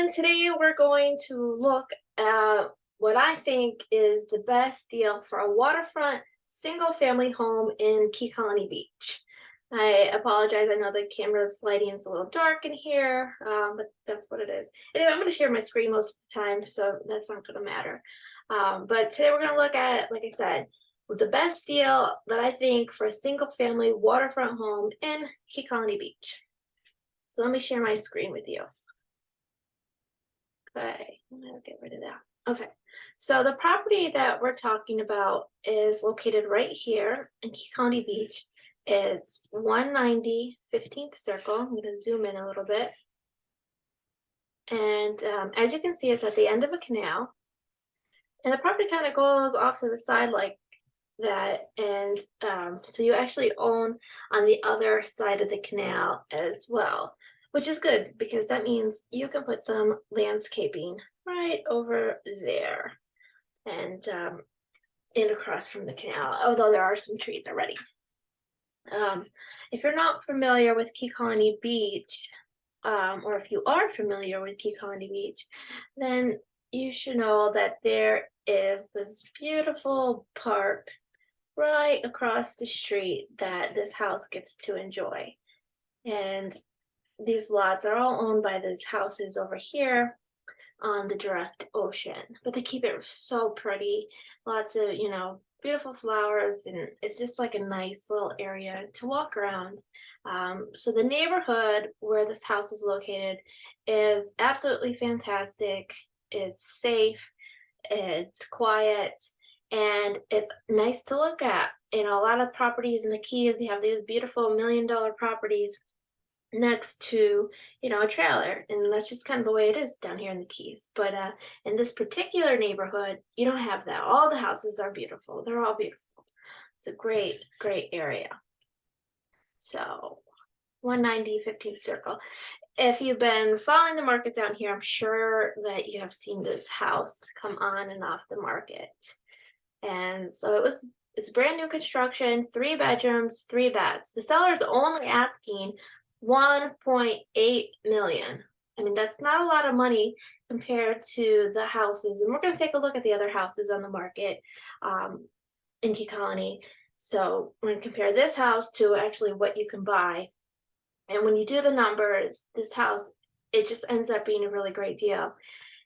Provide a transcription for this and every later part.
everyone. Today we're going to look at what I think is the best deal for a waterfront single family home in Key Colony Beach. I apologize. I know the camera's lighting is a little dark in here, but that's what it is. Anyway, I'm going to share my screen most of the time, so that's not going to matter. But today we're going to look at, like I said, the best deal that I think for a single family waterfront home in Key Colony Beach. So let me share my screen with you. Okay, I'm gonna get rid of that. Okay, so the property that we're talking about is located right here in Key County Beach. It's 190 15th Circle. I'm gonna zoom in a little bit. And as you can see, it's at the end of a canal. And the property kind of goes off to the side like that. And so you actually own on the other side of the canal as well, which is good because that means you can put some landscaping right over there and across from the canal, although there are some trees already. If you're not familiar with Key Colony Beach, or if you are familiar with Key Colony Beach, then you should know that there is this beautiful park right across the street that this house gets to enjoy. And these lots are all owned by these houses over here on the direct ocean, but they keep it so pretty. Lots of, beautiful flowers, and it's just like a nice little area to walk around. So the neighborhood where this house is located is absolutely fantastic. It's safe, it's quiet, and it's nice to look at. A lot of properties in the Keys, you have these beautiful $1 million properties next to, a trailer, and that's just kind of the way it is down here in the Keys. But in this particular neighborhood, you don't have that. All the houses are beautiful. They're all beautiful. It's a great, great area. So 190 15th Circle. If you've been following the market down here, I'm sure that you have seen this house come on and off the market. And so it's brand new construction, 3 bedrooms, 3 baths. The seller's only asking 1.8 million. I mean, that's not a lot of money compared to the houses. And we're going to take a look at the other houses on the market in Key Colony. So we're going to compare this house to actually what you can buy. And when you do the numbers, this house, it just ends up being a really great deal.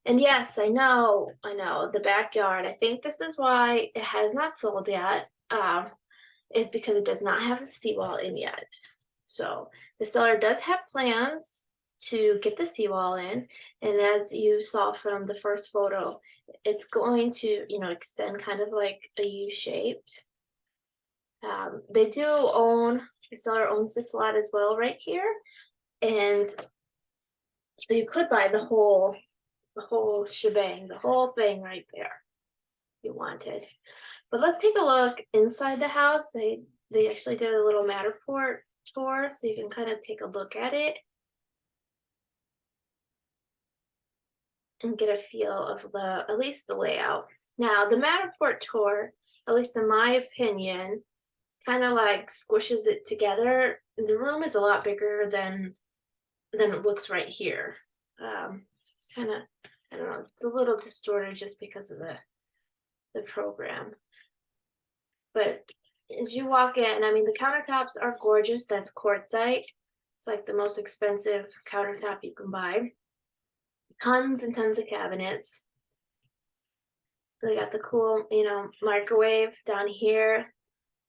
And yes, I know, the backyard, I think this is why it has not sold yet, is because it does not have a seawall in yet. So the seller does have plans to get the seawall in. And as you saw from the first photo, it's going to, extend kind of like a U-shaped. They do own, the seller owns this lot as well right here. And so you could buy the whole shebang, the whole thing right there if you wanted. But let's take a look inside the house. They actually did a little Matterport tour, so you can kind of take a look at it and get a feel of at least the layout. Now the Matterport tour, at least in my opinion, kind of like squishes it together. The room is a lot bigger than it looks right here. Kind of, I don't know, it's a little distorted just because of the program. But as you walk in, I mean, the countertops are gorgeous. That's quartzite. It's like the most expensive countertop you can buy. Tons and tons of cabinets. So they got the cool, microwave down here.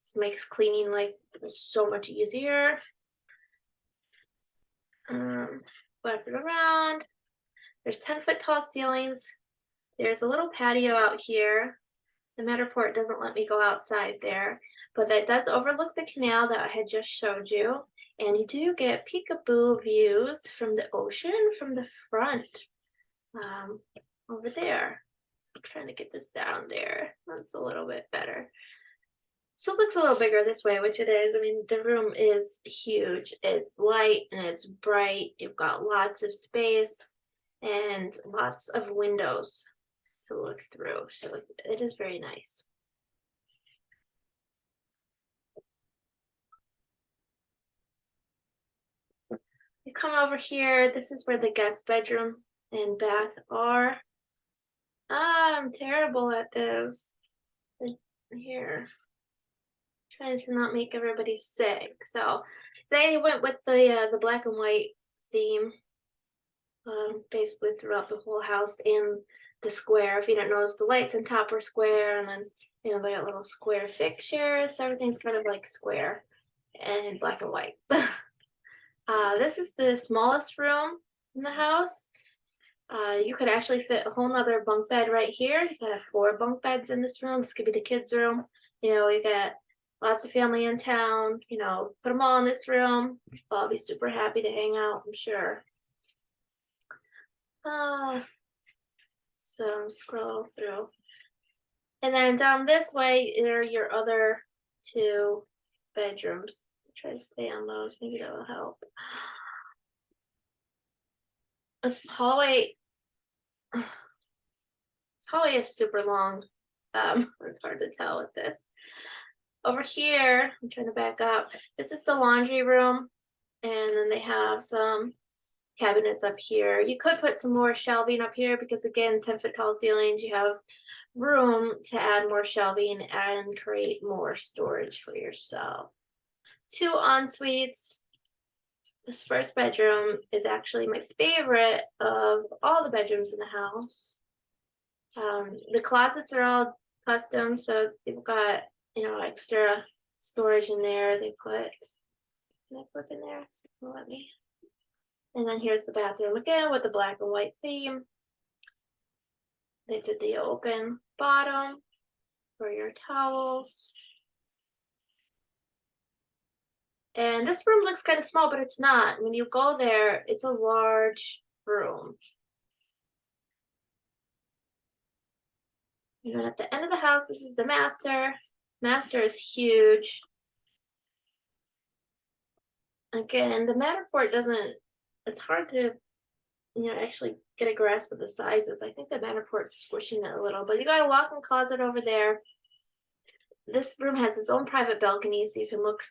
This makes cleaning like so much easier. Flip it around. There's 10-foot tall ceilings. There's a little patio out here. The Matterport doesn't let me go outside there, but that does overlook the canal that I had just showed you. And you do get peekaboo views from the ocean from the front over there. So I'm trying to get this down there. That's a little bit better. So it looks a little bigger this way, which it is. I mean, the room is huge. It's light and it's bright. You've got lots of space and lots of windows to look through. So it is very nice. You come over here, this is where the guest bedroom and bath are. I'm terrible at this. Here, trying to not make everybody sick. So they went with the black and white theme, basically throughout the whole house and the square. If you didn't notice, the lights on top were square, and then they got little square fixtures. So everything's kind of like square and black and white. This is the smallest room in the house. You could actually fit a whole nother bunk bed right here. You could have 4 bunk beds in this room. This could be the kids' room. You got lots of family in town. Put them all in this room. They'll all be super happy to hang out, I'm sure. So scroll through. And then down this way are your other 2 bedrooms. Try to stay on those. Maybe that will help. This hallway is super long. It's hard to tell with this. Over here, I'm trying to back up. This is the laundry room, and then they have some cabinets up here. You could put some more shelving up here because, again, 10-foot tall ceilings, you have room to add more shelving and create more storage for yourself. 2 en-suites. This first bedroom is actually my favorite of all the bedrooms in the house. The closets are all custom, so they've got extra storage in there. Can I put in there? Let me. And then here's the bathroom again with the black and white theme. They did the open bottom for your towels. And this room looks kind of small, but it's not. When you go there, it's a large room. And then at the end of the house, this is the master. Master is huge. Again, the Matterport it's hard to, actually get a grasp of the sizes. I think the Matterport's squishing it a little, but you got a walk-in closet over there. This room has its own private balcony, so you can look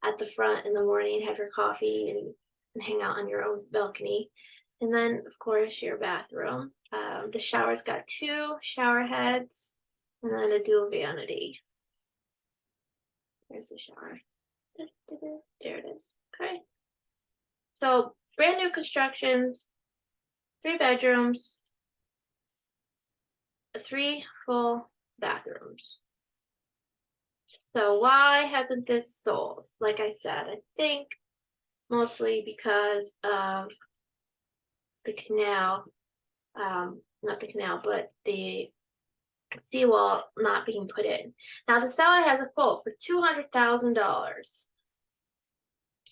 at the front in the morning, have your coffee, and hang out on your own balcony. And then, of course, your bathroom. The shower's got 2 shower heads, and then a dual vanity. There's the shower. There it is. Okay. So brand new constructions, 3 bedrooms, 3 full bathrooms. So why hasn't this sold? Like I said, I think mostly because of the canal, not the canal, but the seawall not being put in. Now the seller has a quote for $200,000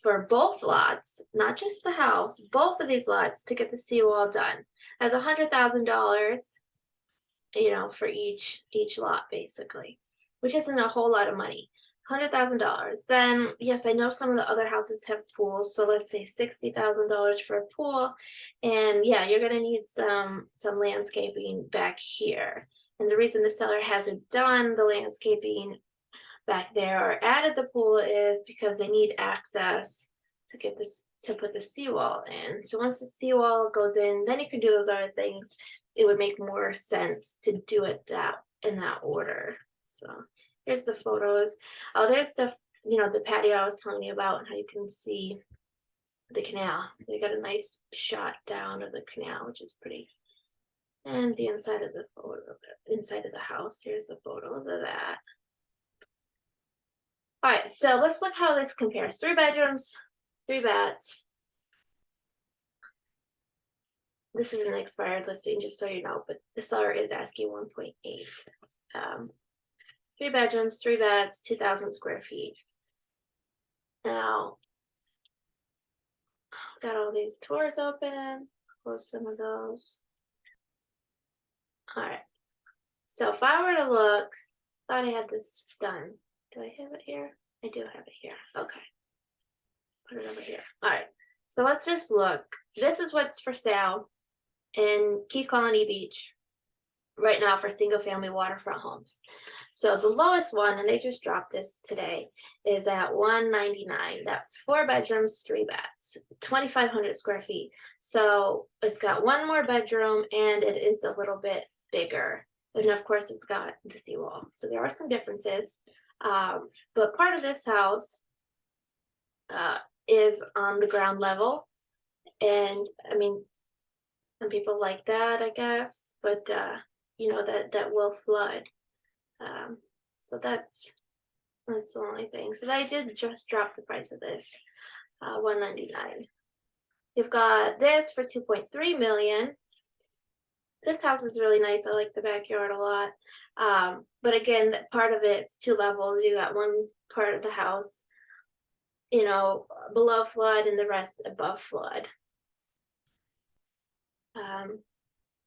for both lots, not just the house, both of these lots to get the seawall done. That's $100,000, for each lot basically, which isn't a whole lot of money. $100,000. Then yes, I know some of the other houses have pools, so let's say $60,000 for a pool, and yeah, you're gonna need some landscaping back here. And the reason the seller hasn't done the landscaping back there or added the pool is because they need access to put the seawall in. So once the seawall goes in, then you can do those other things. It would make more sense to do it in that order. So here's the photos. Oh, there's the patio I was telling you about and how you can see the canal. So you got a nice shot down of the canal, which is pretty. And the inside of the house. Here's the photos of that. All right, so let's look how this compares. 3 bedrooms, 3 baths. This is an expired listing, just so you know, but the seller is asking 1.8. 3 bedrooms, 3 baths, 2,000 square feet. Now, got all these tours open. Let's close some of those. All right. So if I were to look, thought I had this done. Do I have it here? I do have it here. Okay. Put it over here. All right. So let's just look. This is what's for sale in Key Colony Beach. right now for single family waterfront homes. So the lowest one, and they just dropped this today, is at 199. That's 4 bedrooms, 3 baths, 2,500 square feet. So it's got one more bedroom and it is a little bit bigger. And of course, it's got the seawall. So there are some differences. But part of this house uh, is on the ground level. And I mean, some people like that, I guess, but that will flood. Um, so that's the only thing. So I did just drop the price of this, 199. You've got this for 2.3 million. This house is really nice. I like the backyard a lot. But again, part of it's 2 levels. You got one part of the house, below flood and the rest above flood.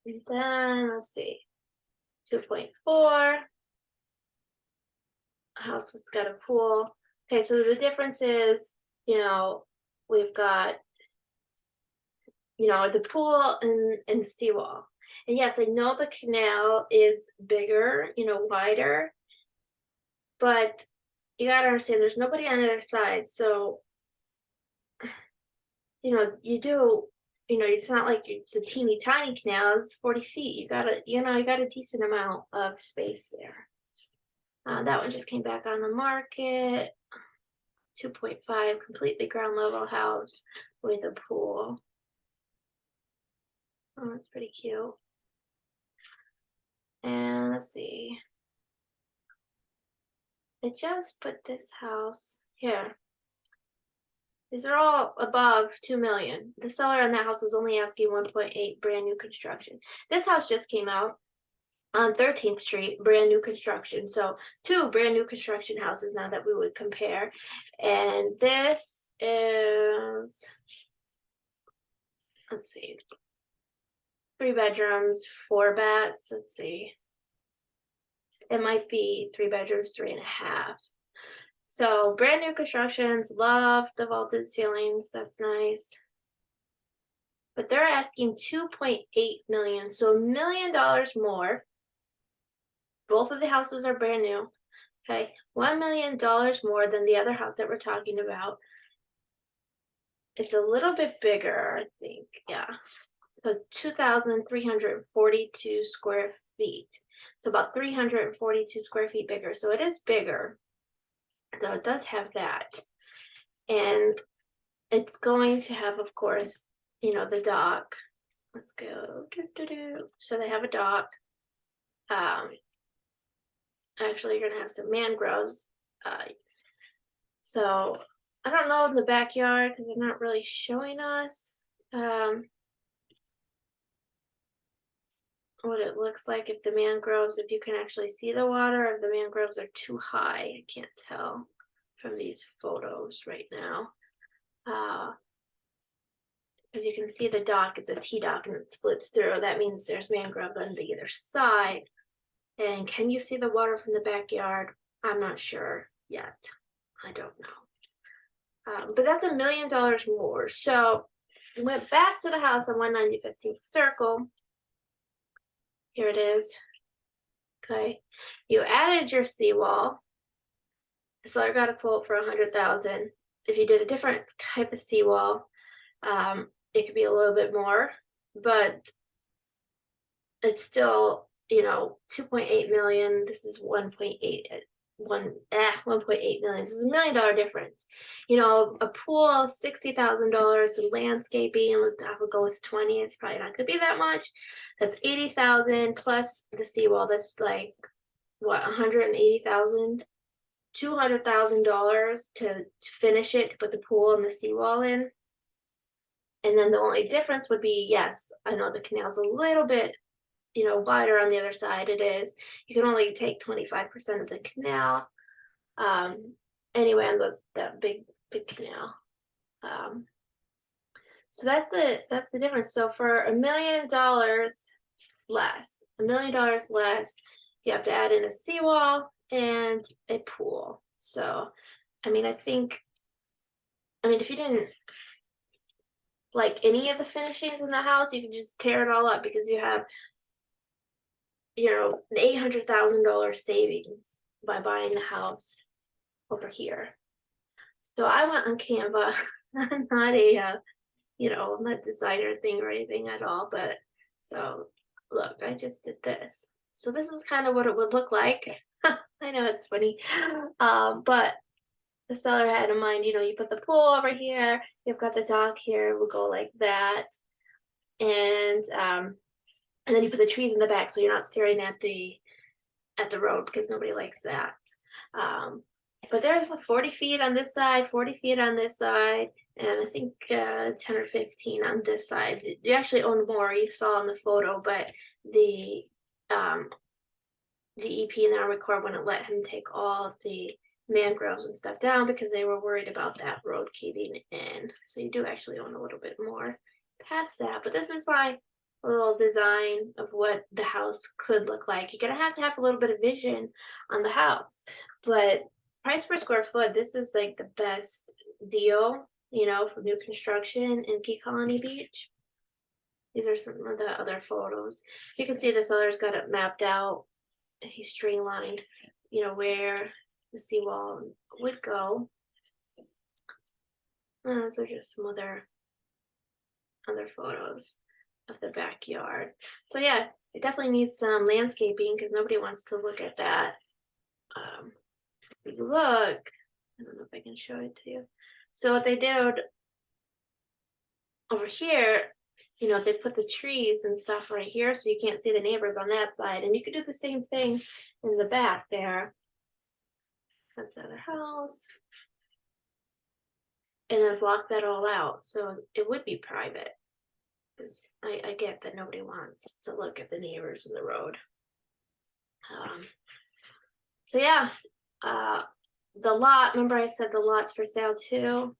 And then let's see, 2.4. House has got a pool. Okay, so the difference is, we've got, the pool and the seawall. And yes, I know the canal is bigger, wider, but you gotta understand there's nobody on the other side. So, it's not like it's a teeny tiny canal, it's 40 feet. You got a decent amount of space there. That one just came back on the market. 2.5, completely ground level house with a pool. Oh, that's pretty cute. And let's see. I just put this house here. These are all above 2 million. The seller on that house is only asking 1.8, brand new construction. This house just came out on 13th Street, brand new construction. So 2 brand new construction houses now that we would compare. And this is, let's see, 3 bedrooms, 4 baths. Let's see. It might be 3 bedrooms, 3.5. So brand new constructions, love the vaulted ceilings. That's nice. But they're asking 2.8 million, so $1 million more. Both of the houses are brand new. Okay, $1 million more than the other house that we're talking about. It's a little bit bigger, I think. Yeah. So 2,342 square feet. So about 342 square feet bigger. So it is bigger. So it does have that. And it's going to have, of course, the dock. Let's go. So they have a dock. Actually, you're gonna have some mangroves. So I don't know in the backyard because they're not really showing us what it looks like if the mangroves, if you can actually see the water, if the mangroves are too high. I can't tell from these photos right now. Because you can see the dock is a T-dock and it splits through. That means there's mangrove on the other side. And can you see the water from the backyard? I'm not sure yet. I don't know. But that's $1 million more. So we went back to the house on 190 15th Circle. Here it is. Okay. You added your seawall. So I got a quote for 100,000. If you did a different type of seawall, it could be a little bit more, but it's still, 2.8 million. This is 1.8 1.8 million. This is $1 million difference. A pool, $60,000, some landscaping, I would go with 20. It's probably not gonna be that much. That's 80,000 plus the seawall. That's like what, 180,000, $200,000 to finish it, to put the pool and the seawall in. And then the only difference would be, yes, I know the canal's a little bit wider on the other side. It is. You can only take 25% of the canal. Anyway, on that big canal. So that's the difference. So for $1 million less, you have to add in a seawall and a pool. So, I mean, if you didn't like any of the finishings in the house, you can just tear it all up because you have an $800,000 savings by buying the house over here. So I went on Canva. I'm not I'm not designer thing or anything at all, but so look, I just did this. So this is kind of what it would look like. I know it's funny. But the seller had in mind, you put the pool over here, you've got the dock here, we'll go like that. And then you put the trees in the back so you're not staring at the road because nobody likes that. But there's like 40 feet on this side, 40 feet on this side, and I think 10 or 15 on this side. You actually own more, you saw in the photo, but the um, DEP and the Army Corps wouldn't let him take all of the mangroves and stuff down because they were worried about that road caving in. So you do actually own a little bit more past that. But this is my little design of what the house could look like. You're gonna have to have a little bit of vision on the house, but price per square foot, this is like the best deal, for new construction in Key Colony Beach. These are some of the other photos. You can see the seller's got it mapped out. He streamlined, where the seawall would go. And those are just some other photos of the backyard. So yeah, it definitely needs some landscaping because nobody wants to look at that. If you look, I don't know if I can show it to you. So what they did over here, they put the trees and stuff right here so you can't see the neighbors on that side. And you could do the same thing in the back there. That's the other house. And then block that all out. So it would be private. Because I get that nobody wants to look at the neighbors in the road. So yeah, the lot, remember I said the lot's for sale too?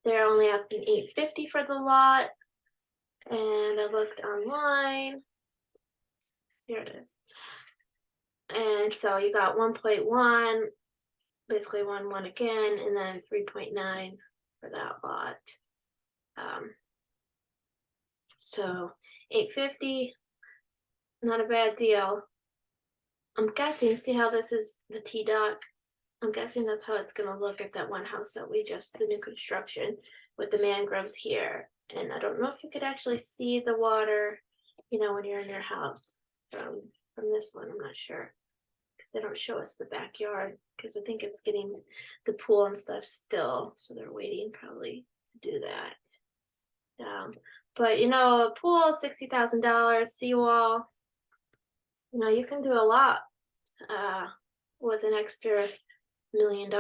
They're only asking $850 for the lot. And I looked online. Here it is. And so you got 1.1, basically 1.1 again, and then 3.9 for that lot. So $850, not a bad deal. I'm guessing, see how this is the T-dock? I'm guessing that's how it's gonna look at that one house that the new construction with the mangroves here. And I don't know if you could actually see the water, when you're in your house from this one. I'm not sure because they don't show us the backyard because I think it's getting the pool and stuff still. So they're waiting probably to do that. But a pool, $60,000, seawall, you can do a lot with an extra $1 million.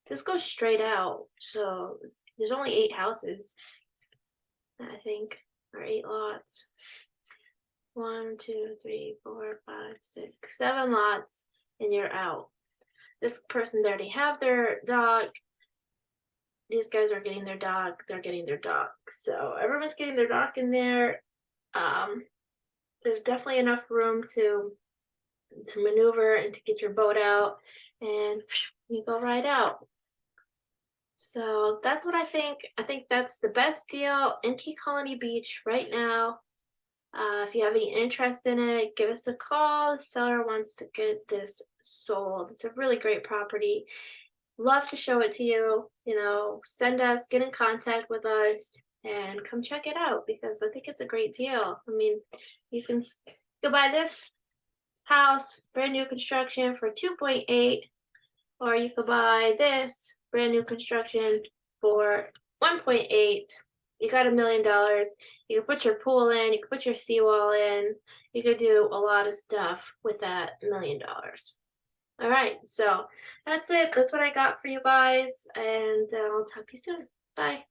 This goes straight out. So there's only 8 houses, I think, or 8 lots. 1, 2, 3, 4, 5, 6, 7 lots, and you're out. This person already have their dog. These guys are getting their dog. They're getting their dog. So everyone's getting their dog in there. There's definitely enough room to maneuver and to get your boat out, and you go right out. So that's what I think. I think that's the best deal in Key Colony Beach right now. If you have any interest in it, give us a call. The seller wants to get this sold. It's a really great property. Love to show it to you. Get in contact with us and come check it out because I think it's a great deal. I mean, you can buy this house, brand new construction for 2.8, or you could buy this brand new construction for 1.8. You got $1 million. You can put your pool in, you can put your seawall in, you could do a lot of stuff with that $1 million. All right, so that's it. That's what I got for you guys, and I'll talk to you soon. Bye.